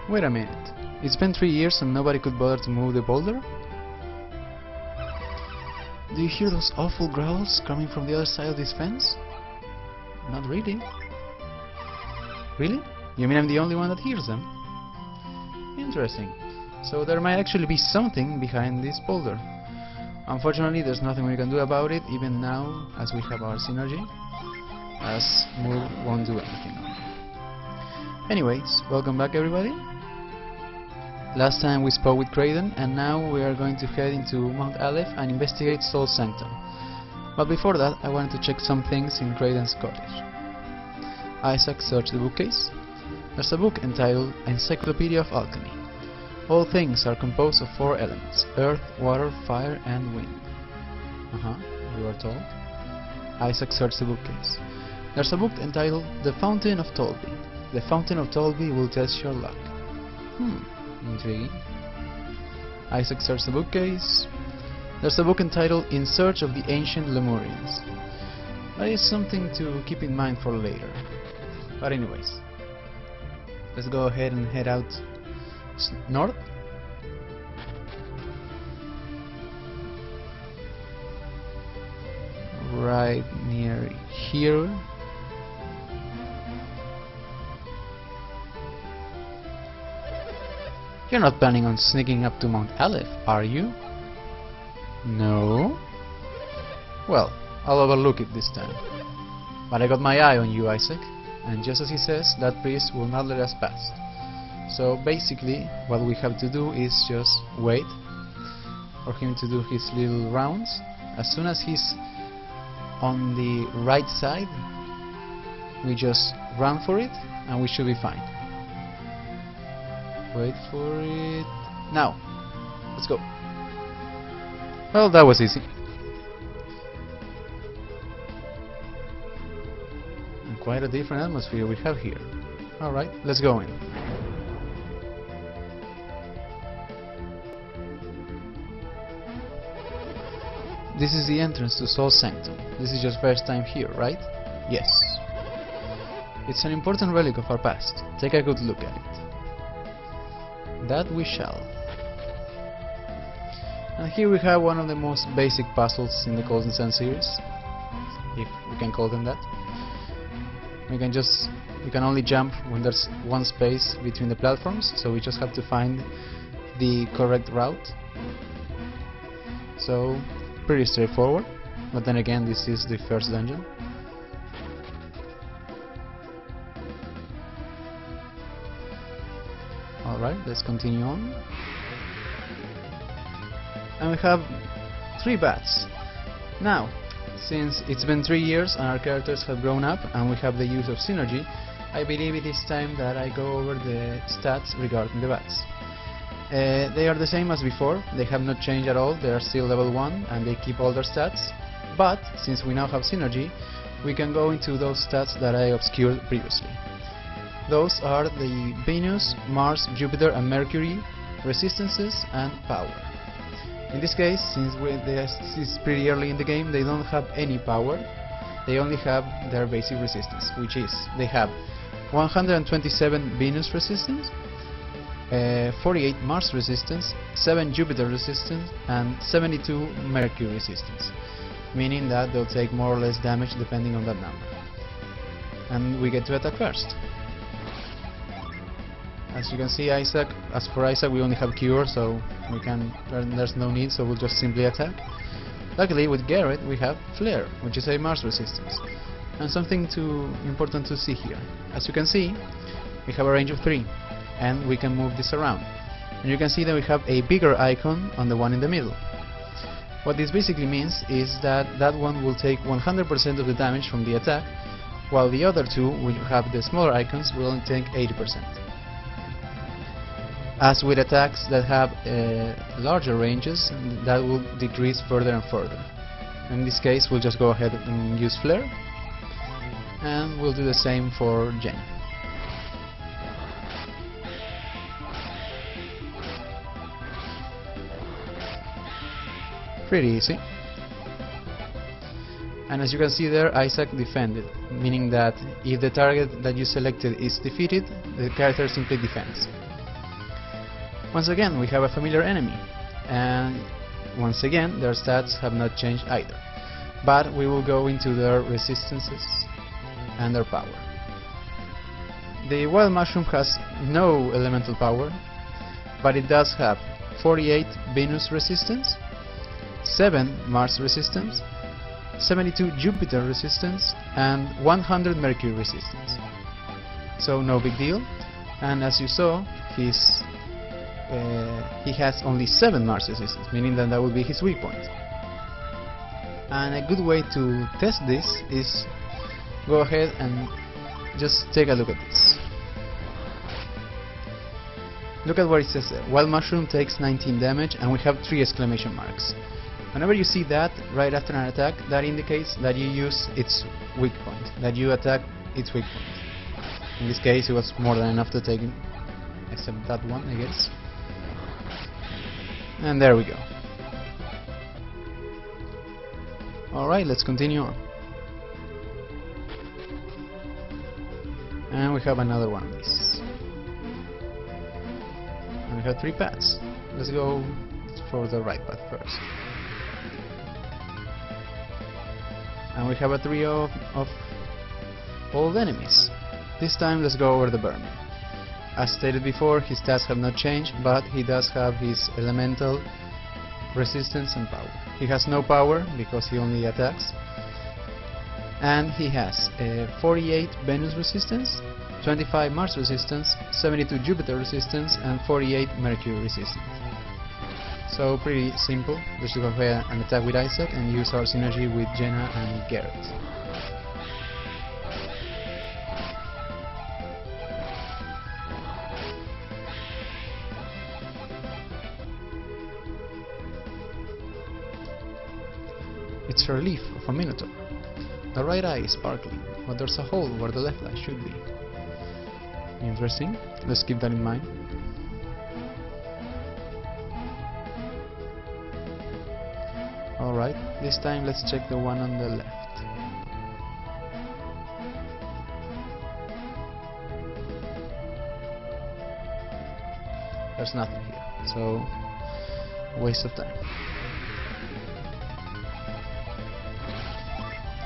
Wait a minute. It's been 3 years and nobody could bother to move the boulder? Do you hear those awful growls coming from the other side of this fence? Not really. Really? You mean I'm the only one that hears them? Interesting. So there might actually be something behind this boulder. Unfortunately, there's nothing we can do about it, even now, as we have our synergy, as move won't do anything. Anyways, welcome back everybody. Last time we spoke with Kraden, and now we are going to head into Mount Aleph and investigate Soul Sanctum. But before that, I wanted to check some things in Kraden's cottage. Isaac searched the bookcase. There's a book entitled Encyclopedia of Alchemy. All things are composed of 4 elements: earth, water, fire, and wind. You are told. Isaac searched the bookcase. There's a book entitled The Fountain of Tolby. The Fountain of Tolby will test your luck. Intriguing. Isaac searched the bookcase. There's a book entitled In Search of the Ancient Lemurians. That is something to keep in mind for later. But anyways, let's go ahead and head out north. Right near here. You're not planning on sneaking up to Mount Aleph, are you? No? Well, I'll overlook it this time. But I got my eye on you, Isaac, and just as he says, that priest will not let us pass. So basically, what we have to do is just wait for him to do his little rounds. As soon as he's on the right side, we just run for it, and we should be fine. Wait for it. Now, let's go. Well, that was easy. And quite a different atmosphere we have here. Alright, let's go in. This is the entrance to Soul Sanctum. This is your first time here, right? Yes. It's an important relic of our past. Take a good look at it. That we shall. And here we have one of the most basic puzzles in the Golden Sun series, if we can call them that. We can only jump when there's one space between the platforms, so we just have to find the correct route. So pretty straightforward, but then again, this is the first dungeon. Alright, let's continue on. And we have 3 bats. Now, since it's been 3 years and our characters have grown up and we have the use of synergy, I believe it is time that I go over the stats regarding the bats. They are the same as before, they have not changed at all, they are still level 1 and they keep all their stats, but since we now have synergy, we can go into those stats that I obscured previously. Those are the Venus, Mars, Jupiter and Mercury resistances and power. In this case, since this is pretty early in the game, they don't have any power, they only have their basic resistance, which is, they have 127 Venus resistance, 48 Mars resistance, 7 Jupiter resistance and 72 Mercury resistance, meaning that they'll take more or less damage depending on that number. And we get to attack first. As you can see, as for Isaac we only have cure, so there's no need, so we'll just simply attack. Luckily with Garrett we have flare, which is a Mars resistance. And something important to see here. As you can see, we have a range of 3, and we can move this around. And you can see that we have a bigger icon on the one in the middle. What this basically means is that that one will take 100% of the damage from the attack, while the other 2, which have the smaller icons, will only take 80%. As with attacks that have larger ranges, that will decrease further and further. In this case, we'll just go ahead and use Flare, and we'll do the same for Jenny. Pretty easy. And as you can see there, Isaac defended, meaning that if the target that you selected is defeated, the character simply defends. Once again, we have a familiar enemy, and once again their stats have not changed either, but we will go into their resistances and their power. The wild mushroom has no elemental power, but it does have 48 Venus resistance, 7 Mars resistance, 72 Jupiter resistance, and 100 Mercury resistance. So no big deal. And as you saw, he has only 7 Mars resistance, meaning that will be his weak point. And a good way to test this is go ahead and just take a look at this. Look at what it says there. Wild mushroom takes 19 damage, and we have 3 exclamation marks. Whenever you see that right after an attack, that indicates that you use its weak point, that you attack its weak point. In this case it was more than enough to take him, except that one, I guess. And there we go. Alright, let's continue on. And we have another one of these. And we have 3 paths. Let's go for the right path first. And we have a trio of old enemies. This time let's go over the Vermin. As stated before, his stats have not changed, but he does have his elemental resistance and power. He has no power because he only attacks, and he has 48 Venus resistance, 25 Mars resistance, 72 Jupiter resistance, and 48 Mercury resistance. So pretty simple. Let's go ahead and attack with Isaac and use our synergy with Jenna and Garrett. It's a relief of a Minotaur. The right eye is sparkling, but there's a hole where the left eye should be. Interesting. Let's keep that in mind. Alright, this time let's check the one on the left. There's nothing here, so waste of time.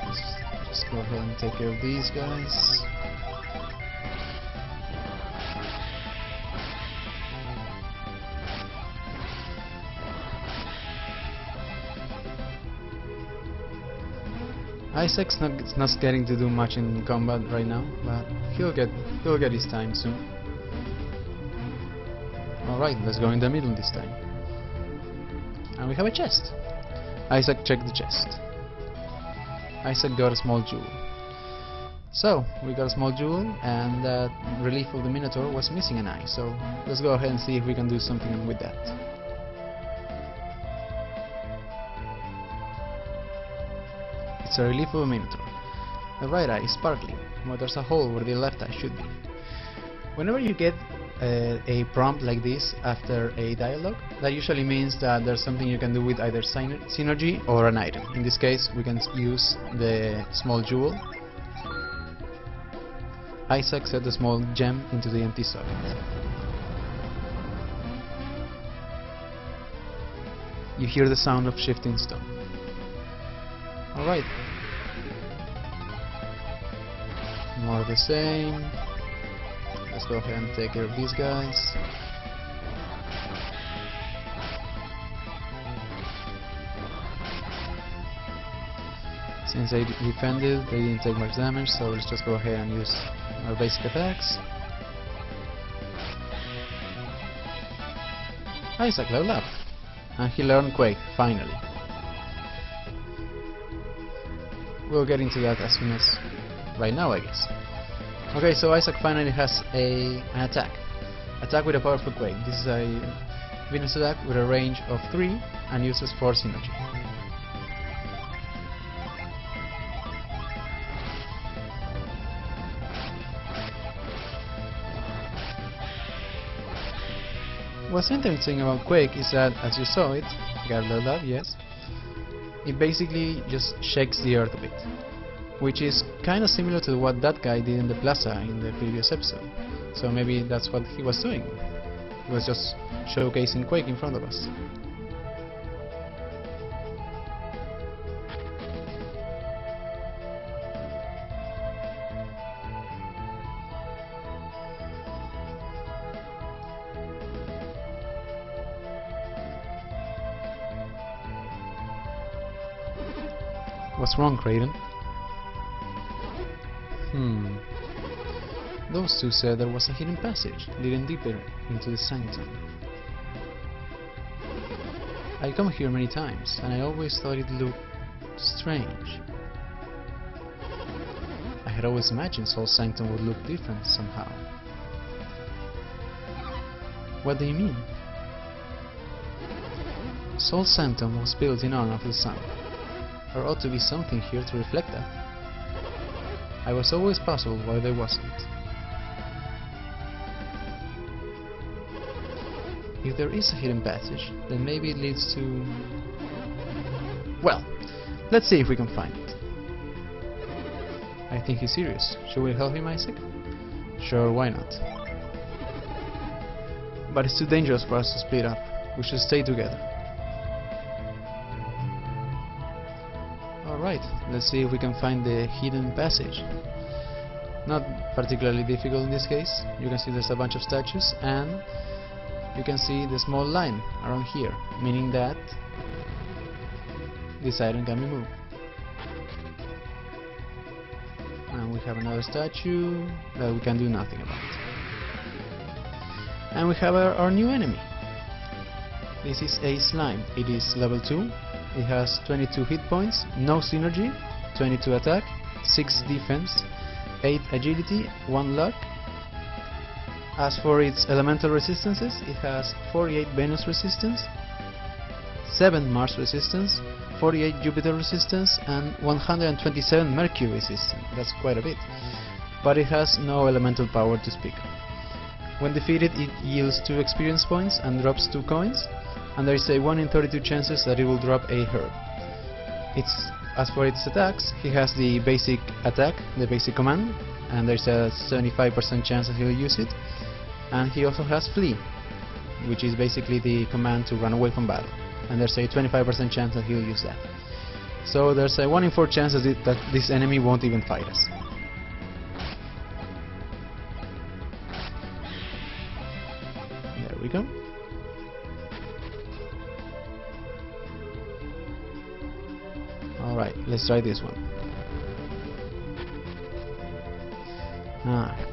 Let's just go ahead and take care of these guys. Isaac's not getting to do much in combat right now, but he'll get his time soon. Alright, let's go in the middle this time. And we have a chest. Isaac checked the chest. Isaac got a small jewel. So, we got a small jewel, and that relief of the Minotaur was missing an eye, so let's go ahead and see if we can do something with that. It's a relief of a Minotaur. The right eye is sparkling, but there's a hole where the left eye should be. Whenever you get a prompt like this after a dialogue, that usually means that there's something you can do with either synergy or an item. In this case, we can use the small jewel. Isaac set the small gem into the empty socket. You hear the sound of shifting stone. Alright. More of the same. Let's go ahead and take care of these guys. Since they defended, they didn't take much damage, so let's just go ahead and use our basic attacks. Isaac leveled up, and he learned Quake, finally. We'll get into that as soon as right now, I guess. Okay, so Isaac finally has an attack. Attack with a powerful Quake. This is a Venus attack with a range of 3 and uses 4 synergy. What's interesting about Quake is that, as you saw it, got leveled up, yes, it basically just shakes the earth a bit, which is kind of similar to what that guy did in the plaza in the previous episode. So maybe that's what he was doing, was just showcasing Quake in front of us. What's wrong, Kraden? Those two said there was a hidden passage leading deeper into the Sanctum. I come here many times, and I always thought it looked strange. I had always imagined Soul Sanctum would look different somehow. What do you mean? Soul Sanctum was built in honor of the sun. There ought to be something here to reflect that. I was always puzzled why there wasn't. If there is a hidden passage, then maybe it leads to... Well, let's see if we can find it. I think he's serious. Should we help him, Isaac? Sure, why not? But it's too dangerous for us to split up. We should stay together. Alright, let's see if we can find the hidden passage. Not particularly difficult in this case. You can see there's a bunch of statues, and you can see the small line around here, meaning that this item can be moved. And we have another statue that we can do nothing about. And we have our new enemy. This is a slime. It is level 2. It has 22 hit points, no synergy, 22 attack, 6 defense, 8 agility, 1 luck. As for its elemental resistances, it has 48 Venus resistance, 7 Mars resistance, 48 Jupiter resistance, and 127 Mercury resistance. That's quite a bit. But it has no elemental power to speak of. When defeated, it yields 2 experience points and drops 2 coins, and there is a 1 in 32 chances that it will drop a herb. As for its attacks, he has the basic attack, the basic command, and there's a 75% chance that he'll use it. And he also has flee, which is basically the command to run away from battle, and there's a 25% chance that he'll use that. So there's a 1 in 4 chance that this enemy won't even fight us. There we go. Alright, let's try this one.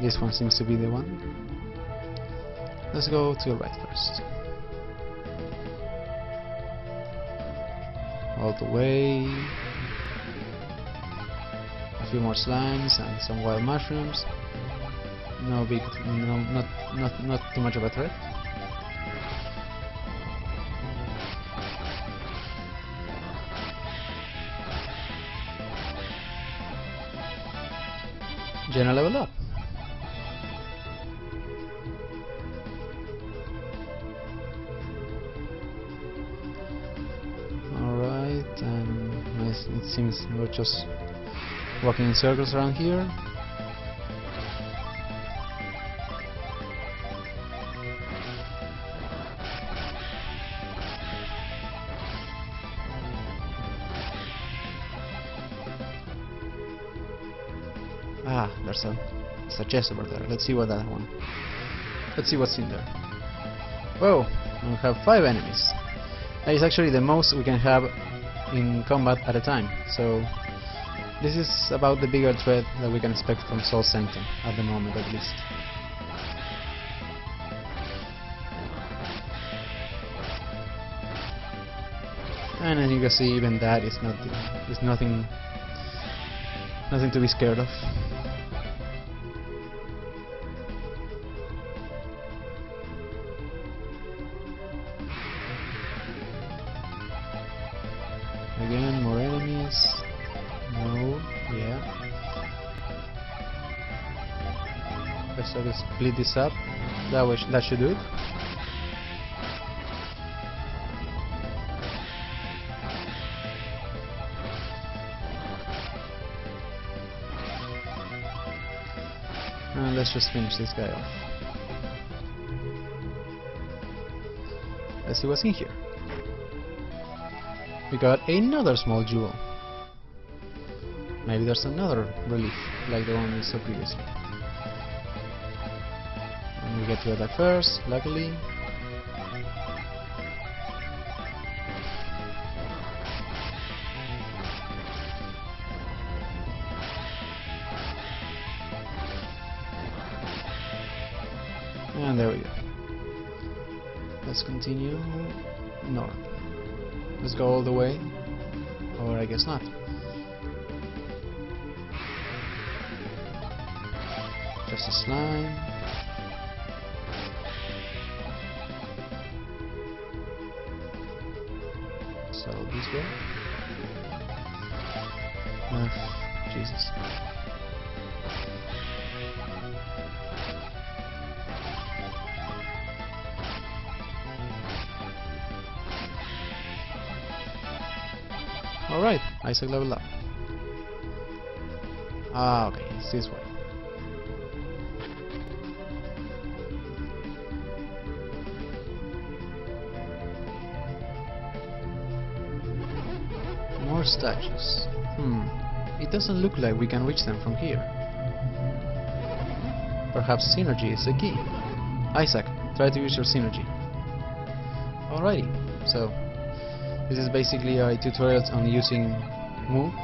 This one seems to be the one. Let's go to the right first. All the way. A few more slimes and some wild mushrooms. No big, not too much of a threat. Jenna level up. Alright, and it seems we're just walking in circles around here. There's a chest over there. Let's see what that one. Let's see what's in there. Whoa! We have 5 enemies. That is actually the most we can have in combat at a time. So this is about the bigger threat that we can expect from Soul Sanctum at the moment, at least. And as you can see, even that is nothing to be scared of. Again, more enemies. No, yeah. Let's try to split this up. That should do it. And let's just finish this guy off. Let's see what's in here. We got another small jewel. Maybe there's another relief, like the one we saw previously. And we get to attack first, luckily. And there we go. Let's continue north. Let's go all the way, or I guess not. Just a slime. So this way. Jesus. Alright, Isaac level up. Ah, okay, it's this way. More statues. It doesn't look like we can reach them from here. Perhaps synergy is the key. Isaac, try to use your synergy. Alrighty, so this is basically a tutorial on using move.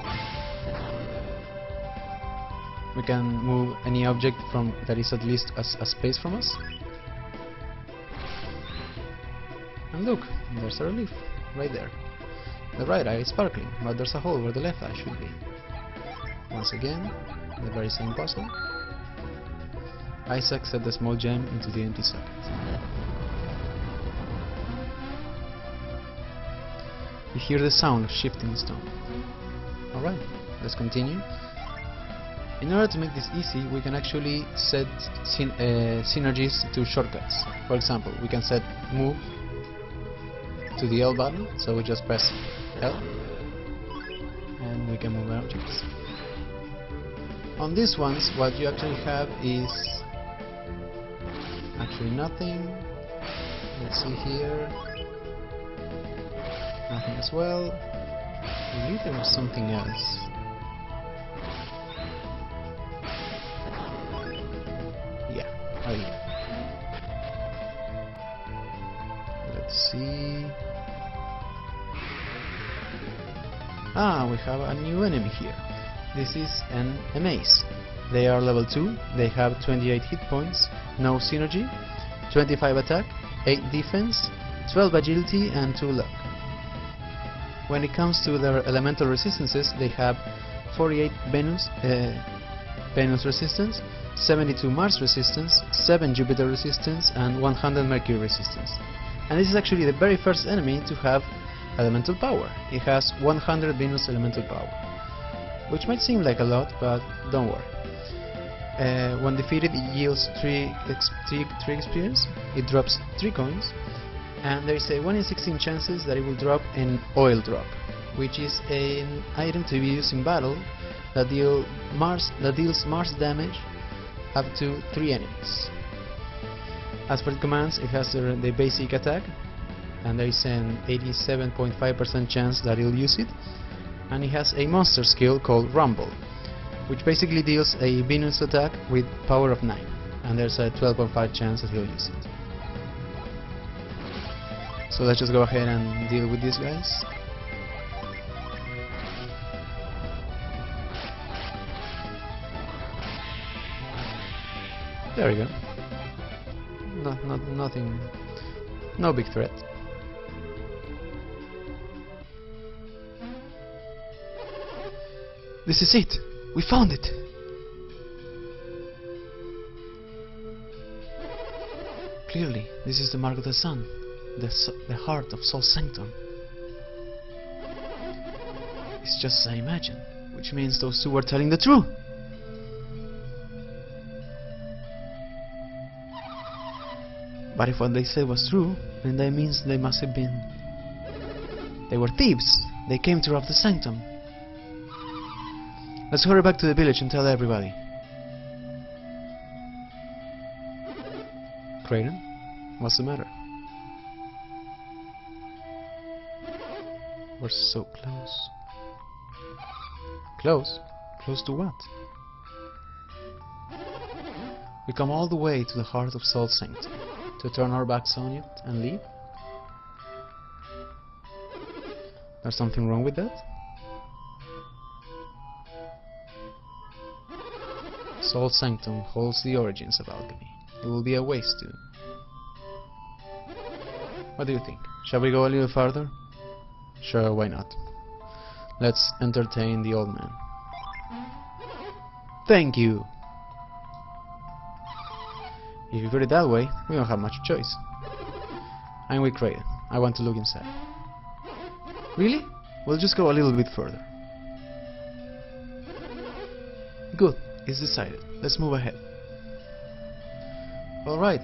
We can move any object from that is at least a space from us. And look, there's a relief right there. The right eye is sparkling, but there's a hole where the left eye should be. Once again, the very same puzzle. Isaac set the small gem into the empty socket. You hear the sound of shifting stone. Alright, let's continue. In order to make this easy, we can actually set synergies to shortcuts. For example, we can set move to the L button, so we just press L and we can move objects. On these ones, what you actually have is actually nothing. Let's see here. Nothing as well. I believe there was something else. Yeah, right here. Let's see. Ah, we have a new enemy here. This is an amaze. They are level 2, they have 28 hit points, no synergy, 25 attack, 8 defense, 12 agility and 2 luck. When it comes to their elemental resistances, they have 48 Venus resistance, 72 Mars resistance, 7 Jupiter resistance and 100 Mercury resistance. And this is actually the very first enemy to have elemental power. It has 100 Venus elemental power, which might seem like a lot, but don't worry. When defeated, it yields 3 experience, it drops 3 coins, and there is a 1 in 16 chances that it will drop an oil drop, which is an item to be used in battle that deals Mars damage up to 3 enemies. As for the commands, it has the basic attack, and there is an 87.5% chance that it will use it, and it has a monster skill called Rumble, which basically deals a Venus attack with power of 9, and there's a 12.5 chance that he'll use it. So let's just go ahead and deal with these guys. There we go. Nothing, no big threat. This is it! We found it! Clearly, this is the mark of the sun, the heart of Soul Sanctum. It's just as I imagined, which means those two were telling the truth! But if what they said was true, then that means they must have been... They were thieves! They came to rob the Sanctum! Let's hurry back to the village and tell everybody. Kraden, what's the matter? We're so close. Close? Close to what? We come all the way to the heart of Sanctum to turn our backs on it and leave? There's something wrong with that? Sanctum holds the origins of alchemy. It will be a waste to... What do you think? Shall we go a little farther? Sure, why not? Let's entertain the old man. Thank you! If you put it that way, we don't have much choice. I'm with Craig. I want to look inside. Really? We'll just go a little bit further. Good, it's decided. Let's move ahead. Alright,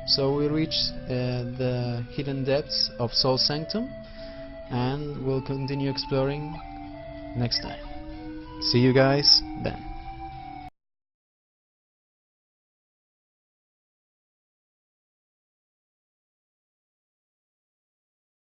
so we reached the hidden depths of Sanctum, and we'll continue exploring next time. See you guys then.